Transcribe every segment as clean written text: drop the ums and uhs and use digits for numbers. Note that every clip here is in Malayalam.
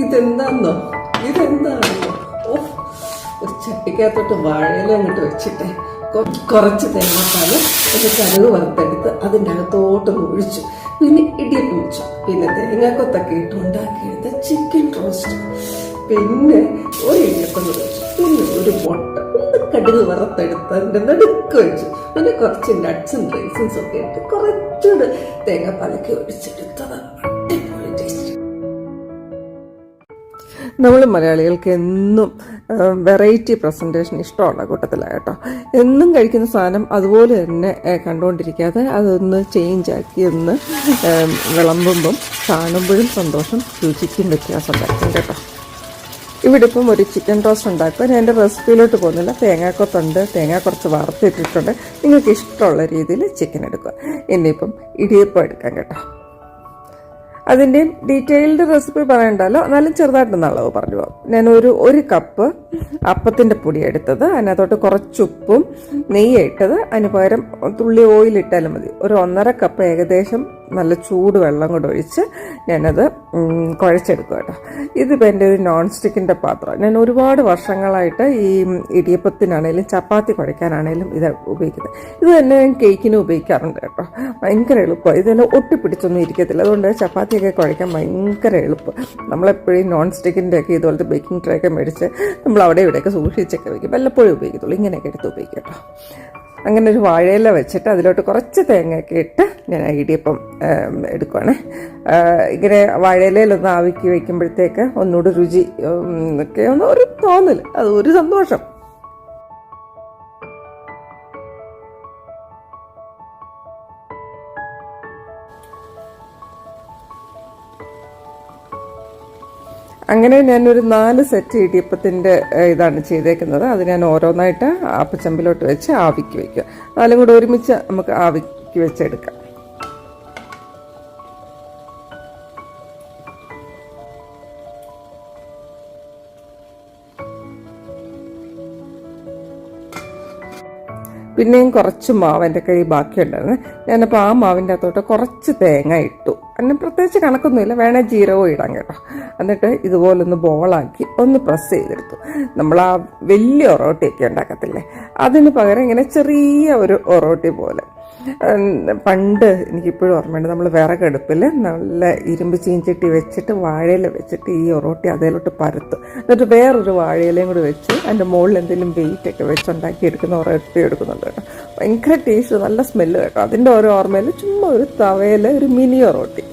ഇതെന്താന്നോ ഓ, ഒരു ചട്ടിക്കകത്തോട്ട് വാഴയില അങ്ങോട്ട് വെച്ചിട്ട് കുറച്ച് തേങ്ങാപ്പാല് ഒരു കടുക് വറുത്തെടുത്ത് അതിൻ്റെ അകത്തോട്ട് ഒഴിച്ചു. പിന്നെ ഇടിയപ്പം വെച്ചു. പിന്നെ തേങ്ങാക്കൊത്തൊക്കെ ഇട്ട് ഉണ്ടാക്കിയെടുത്ത ചിക്കൻ റോസ്റ്റ്. പിന്നെ ഒരു ഇടിയപ്പം വെച്ചു. പിന്നെ ഒരു മുട്ട, ഒന്ന് കടുക് വറുത്തെടുത്ത് അതിൻ്റെ നടുക്ക് വെച്ചു. പിന്നെ കുറച്ച് നട്ട്സും റൈസൻസും ഒക്കെ ഇട്ട് കുറച്ചുകൂടെ തേങ്ങാപ്പാലൊക്കെ ഒഴിച്ചെടുത്തതാണ്. അടിപൊളി ടേസ്റ്റ്. നമ്മൾ മലയാളികൾക്ക് എന്നും വെറൈറ്റി പ്രസൻറ്റേഷൻ ഇഷ്ടമുള്ള കൂട്ടത്തിലാണ് കേട്ടോ. എന്നും കഴിക്കുന്ന സാധനം അതുപോലെ തന്നെ കണ്ടുകൊണ്ടിരിക്കാതെ അതൊന്ന് ചേഞ്ച് ആക്കി ഒന്ന് വിളമ്പുമ്പം കാണുമ്പോഴും സന്തോഷം, രുചിക്കും വ്യത്യാസം ഉണ്ടാക്കും കേട്ടോ. ഇവിടെ ഇപ്പം ഒരു ചിക്കൻ റോസ്റ്റ് ഉണ്ടാക്കുക. ഞാൻ എൻ്റെ റെസിപ്പിയിലോട്ട് പോകുന്നില്ല. തേങ്ങാക്കൊത്തുണ്ട്, തേങ്ങ കുറച്ച് വറുത്തിട്ടിട്ടുണ്ട്. നിങ്ങൾക്ക് ഇഷ്ടമുള്ള രീതിയിൽ ചിക്കൻ എടുക്കുക. ഇനിയിപ്പം ഇടിയപ്പം എടുക്കാം കേട്ടോ. അതിൻ്റെയും ഡീറ്റെയിൽഡ് റെസിപ്പി പറയണ്ടല്ലോ, എന്നാലും ചെറുതായിട്ടൊന്ന് അളവ് പറഞ്ഞു പോകാം. ഞാൻ ഒരു കപ്പ് അപ്പത്തിൻ്റെ പൊടി എടുത്തത്, അതിനകത്തോട്ട് കുറച്ച് ഉപ്പും നെയ്യ് ഇട്ടത്, അതിന് പകരം തുള്ളി ഓയിൽ ഇട്ടാലും മതി. ഒരു 1.5 കപ്പ് ഏകദേശം നല്ല ചൂട് വെള്ളം കൂടെ ഒഴിച്ച് ഞാനത് കുഴച്ചെടുക്കുക കേട്ടോ. ഇതിപ്പോൾ എൻ്റെ ഒരു നോൺ സ്റ്റിക്കിൻ്റെ പാത്രം. ഞാൻ ഒരുപാട് വർഷങ്ങളായിട്ട് ഈ ഇടിയപ്പത്തിനാണേലും ചപ്പാത്തി കുഴയ്ക്കാനാണേലും ഇത് ഉപയോഗിക്കുന്നത്. ഇത് തന്നെ ഞാൻ കേക്കിന് ഉപയോഗിക്കാറുണ്ട് കേട്ടോ. ഭയങ്കര എളുപ്പമാണ്. ഇതെല്ലാം ഒട്ടിപ്പിടിച്ചൊന്നും ഇരിക്കത്തില്ല. അതുകൊണ്ട് ചപ്പാത്തിയൊക്കെ കുഴയ്ക്കാൻ ഭയങ്കര എളുപ്പം. നമ്മളെപ്പോഴും നോൺ സ്റ്റിക്കിൻ്റെ ഒക്കെ ഇതുപോലത്തെ ബേക്കിംഗ് ട്രേ ഒക്കെ മേടിച്ച് നമ്മൾ അവിടെ ഇവിടെയൊക്കെ സൂക്ഷിച്ചൊക്കെ വയ്ക്കും. വല്ലപ്പോഴും ഉപയോഗിക്കത്തുള്ളൂ. ഇങ്ങനെയൊക്കെ എടുത്ത് ഉപയോഗിക്കും കേട്ടോ. അങ്ങനെ ഒരു വാഴയില വെച്ചിട്ട് അതിലോട്ട് കുറച്ച് തേങ്ങയൊക്കെ ഇട്ട് ഞാൻ ഇടിയപ്പം എടുക്കുവാണ്. ഇങ്ങനെ വാഴയിലയിലൊന്ന് ആവിക്ക് വയ്ക്കുമ്പോഴത്തേക്ക് ഒന്നുകൂടി രുചി ഒക്കെ ഒന്ന് ഒരു തോന്നൽ, അത് ഒരു സന്തോഷം. അങ്ങനെ ഞാനൊരു 4 സെറ്റ് ഇടിയപ്പത്തിൻ്റെ ഇതാണ് ചെയ്തേക്കുന്നത്. അത് ഞാൻ ഓരോന്നായിട്ട് അപ്പച്ചമ്പിലോട്ട് വെച്ച് ആവിക്ക് വയ്ക്കുക. 4 കൂടെ ഒരുമിച്ച് നമുക്ക് ആവിക്ക് വെച്ചെടുക്കാം. പിന്നെയും കുറച്ച് മാവ് എൻ്റെ കയ്യിൽ ബാക്കിയുണ്ടായിരുന്നു. ഞാനപ്പോൾ ആ മാവിൻ്റെ അകത്തോട്ട് കുറച്ച് തേങ്ങ ഇട്ടു. അതിന് പ്രത്യേകിച്ച് കണക്കൊന്നുമില്ല, വേണേൽ ജീരകവും ഇടാം കേട്ടോ. എന്നിട്ട് ഇതുപോലൊന്ന് ബോളാക്കി ഒന്ന് പ്രസ് ചെയ്തെടുത്തു. നമ്മൾ ആ വലിയ ഒറോട്ടിയൊക്കെ ഉണ്ടാക്കത്തില്ലേ, അതിന് പകരം ഇങ്ങനെ ചെറിയ ഒരു ഒറോട്ടി പോലെ. പണ്ട് എനിക്കിപ്പോഴും ഓർമ്മയുണ്ട്, നമ്മൾ വിറകടുപ്പിൽ നല്ല ഇരുമ്പ് ചീഞ്ചട്ടി വെച്ചിട്ട് വാഴയില വെച്ചിട്ട് ഈ ഒറോട്ടി അതിലോട്ട് പരത്തും. എന്നിട്ട് വേറൊരു വാഴയിലയും കൂടി വെച്ച് അതിൻ്റെ മുകളിൽ എന്തെങ്കിലും വെയിറ്റൊക്കെ വെച്ച് ഉണ്ടാക്കിയെടുക്കുന്ന ഒറോട്ടി എടുക്കുന്നുണ്ട് കേട്ടോ. ഭയങ്കര ടേസ്റ്റ്, നല്ല സ്മെല്ല് കേട്ടോ. അതിൻ്റെ ഓരോ ഓർമ്മയിൽ ചുമ്മാ ഒരു തവയിൽ ഒരു മിനി ഒറോട്ടി.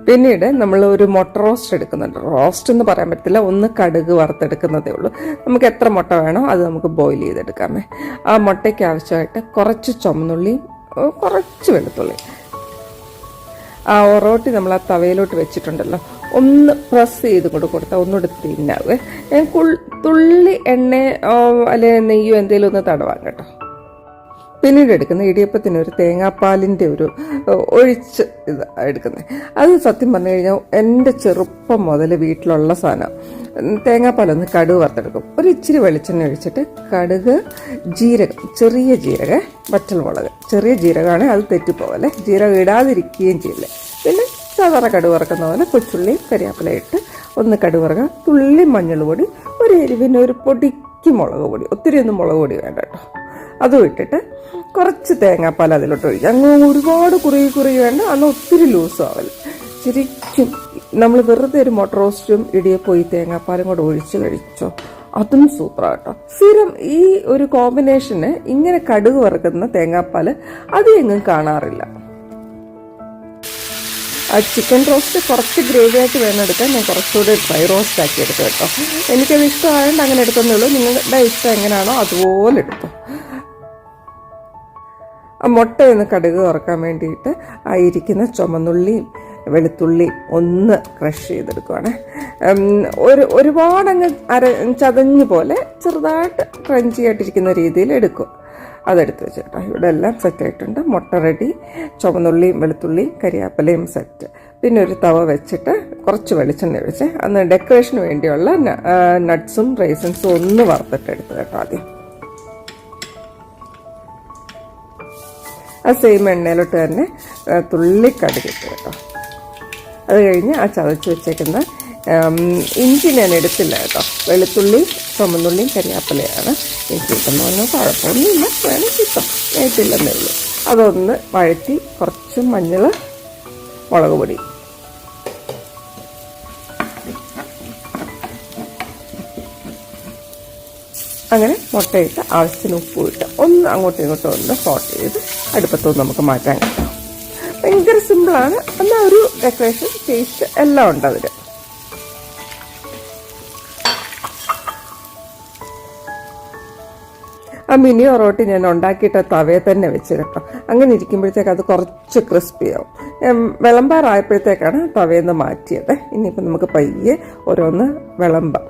പിന്നീട് നമ്മൾ ഒരു മുട്ട റോസ്റ്റ് എടുക്കുന്നുണ്ട്. റോസ്റ്റ് എന്ന് പറയാൻ പറ്റില്ല, ഒന്ന് കടുക് വറുത്തെടുക്കുന്നതേ ഉള്ളൂ. നമുക്ക് എത്ര മുട്ട വേണോ അത് നമുക്ക് ബോയിൽ ചെയ്തെടുക്കാമേ. ആ മുട്ടയ്ക്ക് ആവശ്യമായിട്ട് കുറച്ച് ചുമന്നുള്ളിയും കുറച്ച് വെളുത്തുള്ളി. ആ ഒറോട്ടി നമ്മൾ ആ തവയിലോട്ട് വെച്ചിട്ടുണ്ടല്ലോ, ഒന്ന് പ്രസ് ചെയ്ത് കൊടുത്താൽ ഒന്നുകൂടെ തിന്നാവേ. ഞാൻ തുള്ളി എണ്ണ അല്ലെങ്കിൽ നെയ്യോ എന്തെങ്കിലും ഒന്ന് തടവാം കേട്ടോ. പിന്നീട് എടുക്കുന്ന ഇടിയപ്പത്തിന് ഒരു തേങ്ങാപ്പാലിൻ്റെ ഒരു ഒഴിച്ച് ഇത് എടുക്കുന്നത്. അത് സത്യം പറഞ്ഞു കഴിഞ്ഞാൽ എൻ്റെ ചെറുപ്പം മുതൽ വീട്ടിലുള്ള സാധനം. തേങ്ങാപ്പാലൊന്ന് കടുക് വറുത്തെടുക്കും. ഒരു ഇച്ചിരി വെളിച്ചെണ്ണ ഒഴിച്ചിട്ട് കടുക്, ജീരകം, ചെറിയ ജീരകം, വറ്റൽമുളക്, ചെറിയ ജീരകമാണെങ്കിൽ അത് തെറ്റിപ്പോവല്ലേ, ജീരകം ഇടാതിരിക്കുകയും ചെയ്യില്ലേ. പിന്നെ സാധാരണ കടുക് വറക്കുന്ന പോലെ കൊച്ചുള്ളി കരിയാപ്പില ഇട്ട് ഒന്ന് കടുക് വറക്കുക. തുള്ളി മഞ്ഞൾ പൊടി, ഒരു എരിവിന് ഒരു പൊടിക്ക് മുളക് പൊടി, ഒത്തിരി ഒന്നും മുളക് പൊടി വേണ്ട കേട്ടോ. അതും ഇട്ടിട്ട് കുറച്ച് തേങ്ങാപ്പാൽ അതിലോട്ട് ഒഴിക്കുക. അങ്ങ് ഒരുപാട് കുറുകി വേണ്ട, അന്ന് ഒത്തിരി ലൂസും ആവല്ല. ശരിക്കും നമ്മൾ വെറുതെ ഒരു മുട്ട റോസ്റ്റും ഇടിയപ്പം ഈ തേങ്ങാപ്പാലും കൂടെ ഒഴിച്ച് കഴിച്ചോ, അതും സൂപ്പറാട്ടോ. സ്ഥിരം ഈ ഒരു കോമ്പിനേഷന് ഇങ്ങനെ കടുക് വറുക്കുന്ന തേങ്ങാപ്പാൽ അത് എങ്ങും കാണാറില്ല. ആ ചിക്കൻ റോസ്റ്റ് കുറച്ച് ഗ്രേവി ആയിട്ട് വേണം എടുക്കാൻ. ഞാൻ കുറച്ചുകൂടി ഡ്രൈ റോസ്റ്റ് ആക്കി എടുത്തു കേട്ടോ. എനിക്കത് ഇഷ്ടമായതുകൊണ്ട് അങ്ങനെ എടുക്കുന്നേ ഉള്ളൂ. നിങ്ങളുടെ ഇഷ്ടം എങ്ങനെയാണോ അതുപോലെ എടുത്തു. ആ മുട്ടയൊന്ന് കടുക് വറുക്കാൻ വേണ്ടിയിട്ട് ആ ഇരിക്കുന്ന ചുമന്നുള്ളിയും വെളുത്തുള്ളിയും ഒന്ന് ക്രഷ് ചെയ്തെടുക്കുവാണ്. ഒരുപാടങ്ങ് ചതഞ്ഞ് പോലെ ചെറുതായിട്ട് ക്രഞ്ചി ആയിട്ടിരിക്കുന്ന രീതിയിൽ എടുക്കും. അതെടുത്ത് വെച്ചേട്ടോ. ഇവിടെ എല്ലാം സെറ്റായിട്ടുണ്ട്. മുട്ട റെഡി, ചുവന്നുള്ളിയും വെളുത്തുള്ളിയും കരിയാപ്പിലയും സെറ്റ്. പിന്നെ ഒരു തവ വെച്ചിട്ട് കുറച്ച് വെളിച്ചെണ്ണ ഒഴിച്ച് അന്ന് ഡെക്കറേഷന് വേണ്ടിയുള്ള നട്ട്സും റൈസൻസും ഒന്ന് വറുത്തിട്ടെടുത്ത് കേട്ടോ. ആദ്യം ആ സെയിം എണ്ണയിലോട്ട് തന്നെ തുള്ളി കടുകിട്ട് കേട്ടോ. അത് കഴിഞ്ഞ് ആ ചതച്ച് വെച്ചേക്കുന്ന ഇഞ്ചി ഞാൻ എടുത്തില്ല കേട്ടോ. വെളുത്തുള്ളി, ചുമന്നുള്ളിയും കരിയാപ്പിലയാണ് എനിക്ക് കിട്ടുന്ന പറഞ്ഞാൽ കുഴപ്പമൊന്നുമില്ല, വേണം കിട്ടും, ഏറ്റില്ലെന്നേ ഉള്ളൂ. അതൊന്ന് വഴറ്റി കുറച്ച് മഞ്ഞൾ, മുളക് പൊടി, അങ്ങനെ മുട്ടയിട്ട് ആവശ്യത്തിന് ഉപ്പ് ഇട്ട് ഒന്ന് അങ്ങോട്ടും ഇങ്ങോട്ടും ഒന്ന് സോട്ട് ചെയ്ത് അടുപ്പത്തൊന്ന് നമുക്ക് മാറ്റാൻ കിട്ടും. ഭയങ്കര സിമ്പിളാണ്, എന്നാൽ ഒരു ഡെക്കറേഷൻ ടേസ്റ്റ് എല്ലാം ഉണ്ട് അതിൽ. ആ മിനി ഒറോട്ടി ഞാൻ ഉണ്ടാക്കിയിട്ട് തവയെ തന്നെ വെച്ച് കേട്ടോ. അങ്ങനെ ഇരിക്കുമ്പോഴത്തേക്ക് അത് കുറച്ച് ക്രിസ്പിയാവും. വിളമ്പാറായപ്പോഴത്തേക്കാണ് തവയിൽ നിന്ന് മാറ്റിയത്. ഇനിയിപ്പോൾ നമുക്ക് പയ്യെ ഓരോന്ന് വിളമ്പാം.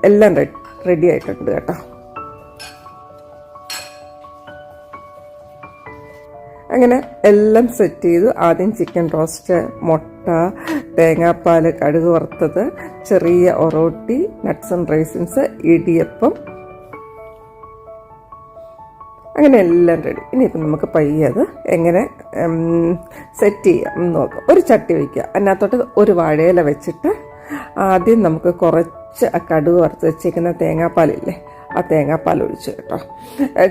എല്ലാം റെഡി ആയിട്ടുണ്ട് കേട്ടോ. അങ്ങനെ എല്ലാം സെറ്റ് ചെയ്തു. ആദ്യം ചിക്കൻ റോസ്റ്റ്, മുട്ട, തേങ്ങാപ്പാൽ, കടുക് വറുത്തത്, ചെറിയ ഒറോട്ടി, നട്ട്സ് ആൻഡ് റൈസിൻസ്, ഇടിയപ്പം, അങ്ങനെ എല്ലാം റെഡി. ഇനിയിപ്പം നമുക്ക് പയ്യെ അത് എങ്ങനെ സെറ്റ് ചെയ്യാം നോക്കാം. ഒരു ചട്ടി വയ്ക്കുക, അതിനകത്തോട്ട് ഒരു വാഴയില വെച്ചിട്ട് ആദ്യം നമുക്ക് കുറച്ച് ആ കടുക് വറുത്ത് വെച്ചേക്കുന്ന തേങ്ങാപ്പാലില്ലേ, ആ തേങ്ങാപ്പാൽ ഒഴിച്ചു കേട്ടോ.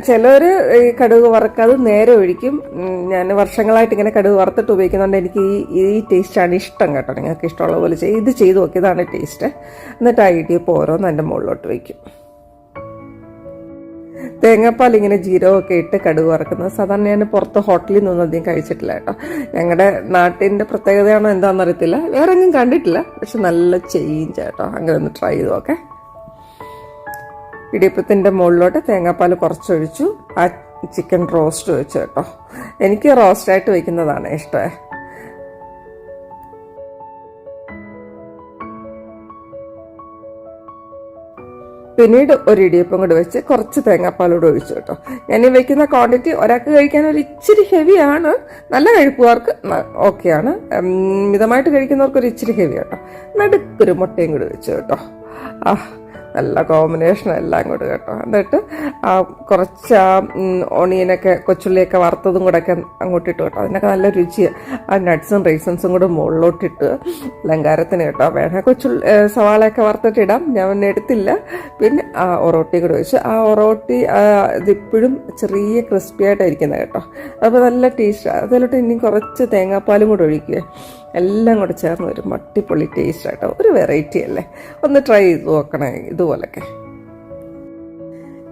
ചിലർ ഈ കടുക് വറക്കാതെ നേരെ ഒഴിക്കും. ഞാൻ വർഷങ്ങളായിട്ട് ഇങ്ങനെ കടുക് വറുത്തിട്ട് ഉപയോഗിക്കുന്നുണ്ട്. എനിക്ക് ഈ ടേസ്റ്റാണ് ഇഷ്ടം കേട്ടോ. നിങ്ങൾക്ക് ഇഷ്ടമുള്ള പോലെ ഇത് ചെയ്ത് നോക്കിയതാണ് ടേസ്റ്റ്. എന്നിട്ട് ആ ഇടിയപ്പം ഓരോന്ന് എൻ്റെ മുകളിലോട്ട് വയ്ക്കും. തേങ്ങാപ്പാൽ ഇങ്ങനെ ജീരകമൊക്കെ ഇട്ട് കടുക് വറക്കുന്നത് സാധാരണ ഞാൻ പുറത്ത് ഹോട്ടലിൽ നിന്നൊന്നും അധികം കഴിച്ചിട്ടില്ല കേട്ടോ. ഞങ്ങളുടെ നാട്ടിൻ്റെ പ്രത്യേകതയാണോ എന്താണെന്ന് അറിയത്തില്ല, വേറെ എങ്ങും കണ്ടിട്ടില്ല. പക്ഷെ നല്ല ചേഞ്ച് കേട്ടോ. അങ്ങനെ ഒന്ന് ട്രൈ ചെയ്തു നോക്കെ. ഇടിയപ്പത്തിൻ്റെ മുകളിലോട്ട് തേങ്ങാപ്പാൽ കുറച്ചൊഴിച്ചു. ആ ചിക്കൻ റോസ്റ്റ് വെച്ചു കേട്ടോ. എനിക്ക് റോസ്റ്റായിട്ട് വയ്ക്കുന്നതാണ് ഇഷ്ടമേ. പിന്നീട് ഒരു ഇടിയപ്പം കൂടെ വെച്ച് കുറച്ച് തേങ്ങാപ്പാലോട് ഒഴിച്ചു കേട്ടോ. ഞാൻ ഈ വെക്കുന്ന ക്വാണ്ടിറ്റി ഒരാൾക്ക് കഴിക്കാൻ ഒരു ഇച്ചിരി ഹെവിയാണ്. നല്ല കഴിപ്പുകാർക്ക് ഓക്കെയാണ്. മിതമായിട്ട് കഴിക്കുന്നവർക്ക് ഒരു ഇച്ചിരി ഹെവി കേട്ടോ. നടുക്കൊരു മുട്ടയും കൂടി വെച്ചു കേട്ടോ. നല്ല കോമ്പിനേഷൻ എല്ലാം കൂടെ കേട്ടോ. എന്നിട്ട് കുറച്ച് ഓണിയനൊക്കെ, കൊച്ചുള്ളിയൊക്കെ വറുത്തതും കൂടെ ഒക്കെ അങ്ങോട്ടിട്ട് കേട്ടോ. അതിനൊക്കെ നല്ല രുചിയാണ്. ആ നട്ട്സും റൈസൻസും കൂടെ മുകളിലോട്ടിട്ട് അലങ്കാരത്തിന് കേട്ടോ. വേണമെങ്കിൽ സവാളയൊക്കെ വറുത്തിട്ടിടാം, ഞാൻ എടുത്തില്ല. പിന്നെ ആ ഒറോട്ടി കൂടെ വെച്ച് ആ ഒറോട്ടി ഇതിപ്പോഴും ചെറിയ ക്രിസ്പി ആയിട്ടായിരിക്കുന്നത് കേട്ടോ. അപ്പോൾ നല്ല ടേസ്റ്റാണ്. അതിലോട്ട് ഇനി കുറച്ച് തേങ്ങാപ്പാലും കൂടെ ഒഴിക്കുക. എല്ലാം കൂടെ ചേർന്ന് ഒരു മട്ടിപ്പൊളി ടേസ്റ്റ് ആട്ടോ. ഒരു വെറൈറ്റി അല്ലേ, ഒന്ന് ട്രൈ ചെയ്ത് നോക്കണേ ഇതുപോലൊക്കെ.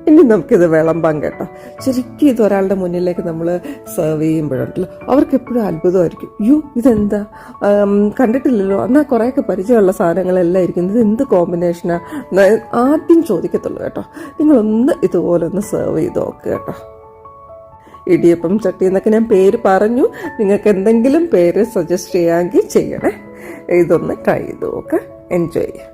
ഇനി നമുക്കിത് വിളമ്പാം കേട്ടോ. ശരിക്കും ഇത് ഒരാളുടെ മുന്നിലേക്ക് നമ്മൾ സെർവ് ചെയ്യുമ്പോഴുണ്ടല്ലോ അവർക്ക് എപ്പോഴും അത്ഭുതമായിരിക്കും. അയ്യോ ഇതെന്താ, കണ്ടിട്ടില്ലല്ലോ, എന്നാൽ കുറേയൊക്കെ പരിചയമുള്ള സാധനങ്ങളെല്ലാം ഇരിക്കും, ഇത് എന്ത് കോമ്പിനേഷനാണ് ആദ്യം ചോദിക്കത്തുള്ളൂ കേട്ടോ. നിങ്ങളൊന്ന് ഇതുപോലെ ഒന്ന് സെർവ് ചെയ്ത് നോക്കുക കേട്ടോ. ഇടിയപ്പം ചട്ടി എന്നൊക്കെ ഞാൻ പേര് പറഞ്ഞു. നിങ്ങൾക്ക് എന്തെങ്കിലും പേര് സജസ്റ്റ് ചെയ്യാമെങ്കിൽ ചെയ്യണേ. ഇതൊന്ന് ട്രൈ ചെയ്ത് നോക്കുക. എൻജോയ് ചെയ്യാം.